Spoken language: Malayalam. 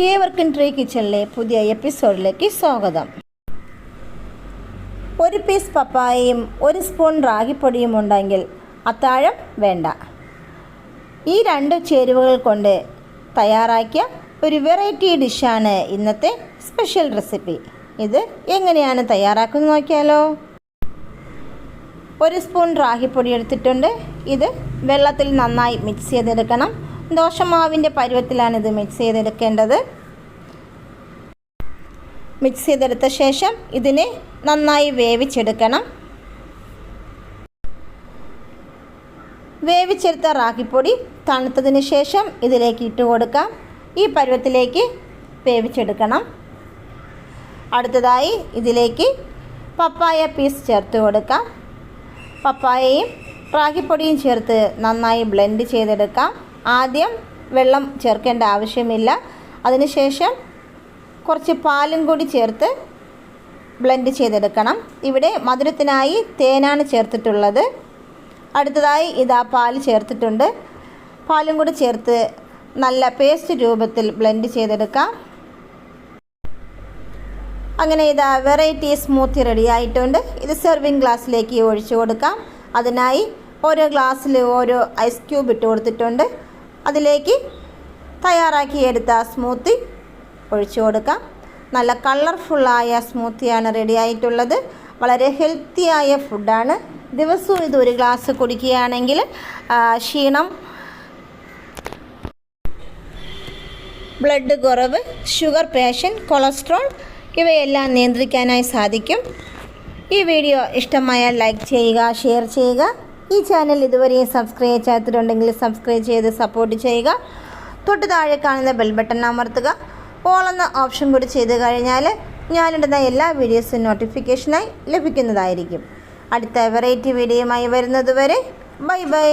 ഏവർക്കും ട്രീ കിച്ചണിലെ പുതിയ എപ്പിസോഡിലേക്ക് സ്വാഗതം. ഒരു പീസ് പപ്പായയും ഒരു സ്പൂൺ റാഗിപ്പൊടിയും ഉണ്ടെങ്കിൽ അത്താഴം വേണ്ട. ഈ രണ്ട് ചേരുവകൾ കൊണ്ട് തയ്യാറാക്കിയ ഒരു വെറൈറ്റി ഡിഷാണ് ഇന്നത്തെ സ്പെഷ്യൽ റെസിപ്പി. ഇത് എങ്ങനെയാണ് തയ്യാറാക്കുന്നത് നോക്കിയാലോ. ഒരു സ്പൂൺ റാഗിപ്പൊടി എടുത്തിട്ടുണ്ട്. ഇത് വെള്ളത്തിൽ നന്നായി മിക്സ് ചെയ്തെടുക്കണം. ദോശമാവിൻ്റെ പരുവത്തിലാണ് ഇത് മിക്സ് ചെയ്തെടുക്കേണ്ടത്. മിക്സ് ചെയ്തെടുത്ത ശേഷം ഇതിനെ നന്നായി വേവിച്ചെടുക്കണം. വേവിച്ചെടുത്ത റാഗിപ്പൊടി തണുത്തതിന് ശേഷം ഇതിലേക്ക് ഇട്ട് കൊടുക്കാം. ഈ പരുവത്തിലേക്ക് വേവിച്ചെടുക്കണം. അടുത്തതായി ഇതിലേക്ക് പപ്പായ പീസ് ചേർത്ത് കൊടുക്കാം. പപ്പായയും റാഗിപ്പൊടിയും ചേർത്ത് നന്നായി ബ്ലെൻഡ് ചെയ്തെടുക്കാം. ആദ്യം വെള്ളം ചേർക്കേണ്ട ആവശ്യമില്ല. അതിനുശേഷം കുറച്ച് പാലും കൂടി ചേർത്ത് ബ്ലെൻഡ് ചെയ്തെടുക്കണം. ഇവിടെ മധുരത്തിനായി തേനാണ് ചേർത്തിട്ടുള്ളത്. അടുത്തതായി ഇതാ പാല് ചേർത്തിട്ടുണ്ട്. പാലും കൂടി ചേർത്ത് നല്ല പേസ്റ്റ് രൂപത്തിൽ ബ്ലെൻഡ് ചെയ്തെടുക്കാം. അങ്ങനെ ഇതാ വെറൈറ്റി സ്മൂത്തി റെഡി ആയിട്ടുണ്ട്. ഇത് സെർവിങ് ഗ്ലാസ്സിലേക്ക് ഒഴിച്ചു കൊടുക്കാം. അതിനായി ഓരോ ഗ്ലാസ്സിൽ ഓരോ ഐസ് ക്യൂബ് ഇട്ട് കൊടുത്തിട്ടുണ്ട്. അതിലേക്ക് തയ്യാറാക്കിയെടുത്ത സ്മൂത്തി ഒഴിച്ചു കൊടുക്കാം. നല്ല കളർഫുള്ളായ സ്മൂത്തിയാണ് റെഡി ആയിട്ടുള്ളത്. വളരെ ഹെൽത്തിയായ ഫുഡാണ്. ദിവസവും ഇത് ഒരു ഗ്ലാസ് കുടിക്കുകയാണെങ്കിൽ ക്ഷീണം, ബ്ലഡ് കുറവ്, ഷുഗർ പേഷ്യൻ, കൊളസ്ട്രോൾ ഇവയെല്ലാം നിയന്ത്രിക്കാനായി സാധിക്കും. ഈ വീഡിയോ ഇഷ്ടമായാൽ ലൈക്ക് ചെയ്യുക, ഷെയർ ചെയ്യുക. ഈ ചാനൽ ഇതുവരെയും സബ്സ്ക്രൈബ് ചെയ്യാത്തിട്ടുണ്ടെങ്കിൽ സബ്സ്ക്രൈബ് ചെയ്ത് സപ്പോർട്ട് ചെയ്യുക. തൊട്ട് താഴെ കാണുന്ന ബെൽ ബട്ടൺ അമർത്തുക. ഓൾ എന്ന ഓപ്ഷൻ കൂടി ചെയ്ത് കഴിഞ്ഞാൽ ഞാനിടുന്ന എല്ലാ വീഡിയോസും നോട്ടിഫിക്കേഷനായി ലഭിക്കുന്നതായിരിക്കും. അടുത്ത വെറൈറ്റി വീഡിയോയുമായി വരുന്നതുവരെ ബൈ ബൈ.